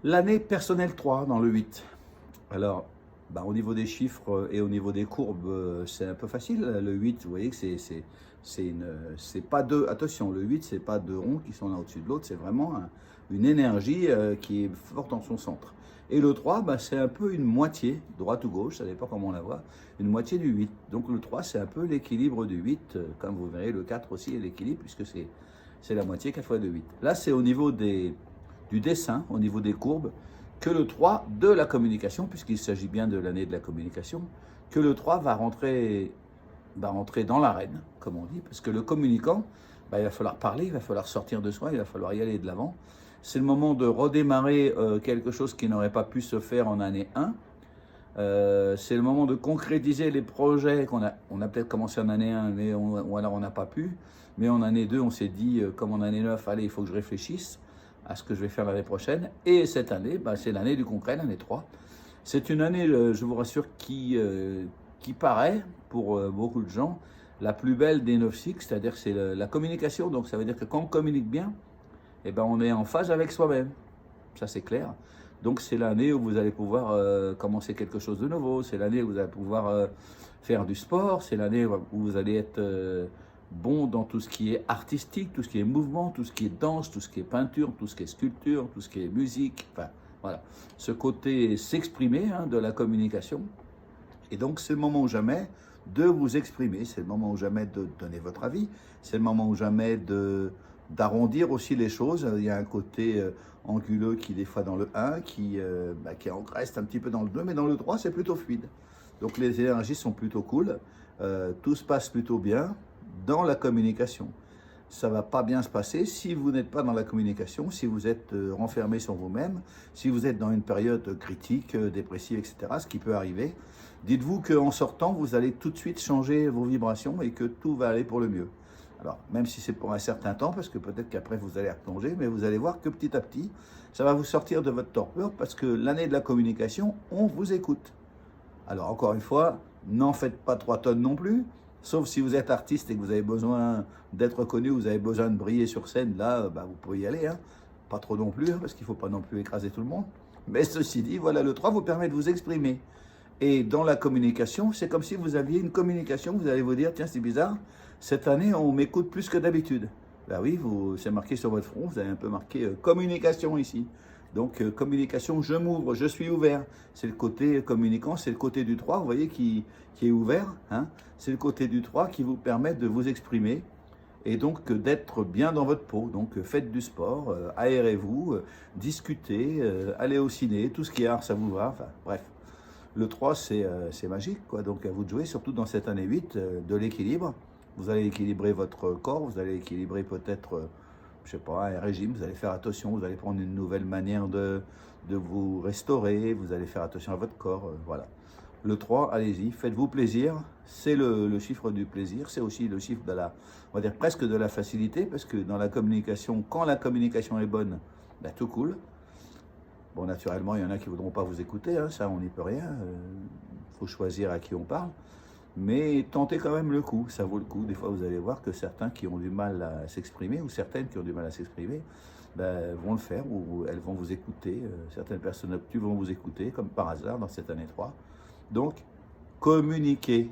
L'année personnelle 3 dans le 8. Alors, au niveau des chiffres et au niveau des courbes, c'est un peu facile. Le 8, vous voyez que c'est pas deux. Attention, le 8, c'est pas deux ronds qui sont l'un au-dessus de l'autre. C'est vraiment une énergie qui est forte dans son centre. Et le 3, c'est un peu une moitié, droite ou gauche, ça dépend comment on la voit, une moitié du 8. Donc le 3, c'est un peu l'équilibre du 8. Comme vous verrez, le 4 aussi est l'équilibre, puisque c'est la moitié 4 fois 2, 8. Là, c'est au niveau du dessin, au niveau des courbes, que le 3 de la communication, puisqu'il s'agit bien de l'année de la communication, que le 3 va rentrer dans l'arène, comme on dit, parce que le communicant, il va falloir parler, il va falloir sortir de soi, il va falloir y aller de l'avant. C'est le moment de redémarrer quelque chose qui n'aurait pas pu se faire en année 1. C'est le moment de concrétiser les projets on a peut-être commencé en année 1, mais ou alors on n'a pas pu. Mais en année 2, on s'est dit, comme en année 9, allez, il faut que je réfléchisse à ce que je vais faire l'année prochaine. Et cette année, c'est l'année du concret, l'année 3. C'est une année, je vous rassure, qui paraît, pour beaucoup de gens, la plus belle des 9 cycles, c'est-à-dire que c'est la communication. Donc ça veut dire que quand on communique bien, on est en phase avec soi-même. Ça, c'est clair. Donc c'est l'année où vous allez pouvoir commencer quelque chose de nouveau. C'est l'année où vous allez pouvoir faire du sport. C'est l'année où vous allez être bon dans tout ce qui est artistique, tout ce qui est mouvement, tout ce qui est danse, tout ce qui est peinture, tout ce qui est sculpture, tout ce qui est musique. Enfin, voilà. Ce côté s'exprimer de la communication. Et donc c'est le moment ou jamais de vous exprimer. C'est le moment ou jamais de donner votre avis. C'est le moment ou jamais d'arrondir aussi les choses. Il y a un côté anguleux qui des fois dans le 1, qui reste un petit peu dans le 2, mais dans le 3, c'est plutôt fluide. Donc les énergies sont plutôt cool. Tout se passe plutôt bien dans la communication. Ça ne va pas bien se passer si vous n'êtes pas dans la communication, si vous êtes renfermé sur vous-même, si vous êtes dans une période critique, dépressive, etc., ce qui peut arriver. Dites-vous qu'en sortant, vous allez tout de suite changer vos vibrations et que tout va aller pour le mieux. Alors, même si c'est pour un certain temps, parce que peut-être qu'après vous allez replonger, mais vous allez voir que petit à petit, ça va vous sortir de votre torpeur parce que l'année de la communication, on vous écoute. Alors, encore une fois, n'en faites pas 3 tonnes non plus, sauf si vous êtes artiste et que vous avez besoin d'être connu, vous avez besoin de briller sur scène, là, vous pouvez y aller. Hein. Pas trop non plus, parce qu'il ne faut pas non plus écraser tout le monde. Mais ceci dit, voilà, le 3 vous permet de vous exprimer. Et dans la communication, c'est comme si vous aviez une communication, vous allez vous dire, tiens, c'est bizarre, cette année, on m'écoute plus que d'habitude. Ben oui, c'est marqué sur votre front, vous avez un peu marqué communication ici. Donc, communication, je m'ouvre, je suis ouvert. C'est le côté communicant, c'est le côté du 3, vous voyez, qui est ouvert. Hein. C'est le côté du 3 qui vous permet de vous exprimer et donc d'être bien dans votre peau. Donc, faites du sport, aérez-vous, discutez, allez au ciné, tout ce qui est art, ça vous va. Enfin, bref. Le 3, c'est magique, quoi. Donc à vous de jouer, surtout dans cette année 8, de l'équilibre. Vous allez équilibrer votre corps, vous allez équilibrer peut-être, je sais pas, un régime, vous allez faire attention, vous allez prendre une nouvelle manière de vous restaurer, vous allez faire attention à votre corps, voilà. Le 3, allez-y, faites-vous plaisir, c'est le chiffre du plaisir, c'est aussi le chiffre on va dire presque de la facilité, parce que dans la communication, quand la communication est bonne, tout cool. Bon, naturellement, il y en a qui ne voudront pas vous écouter, hein, ça, on n'y peut rien. Il faut choisir à qui on parle. Mais tentez quand même le coup, ça vaut le coup. Des fois, vous allez voir que certains qui ont du mal à s'exprimer, ou certaines qui ont du mal à s'exprimer, vont le faire, ou elles vont vous écouter. Certaines personnes obtues vont vous écouter, comme par hasard, dans cette année 3. Donc, communiquez.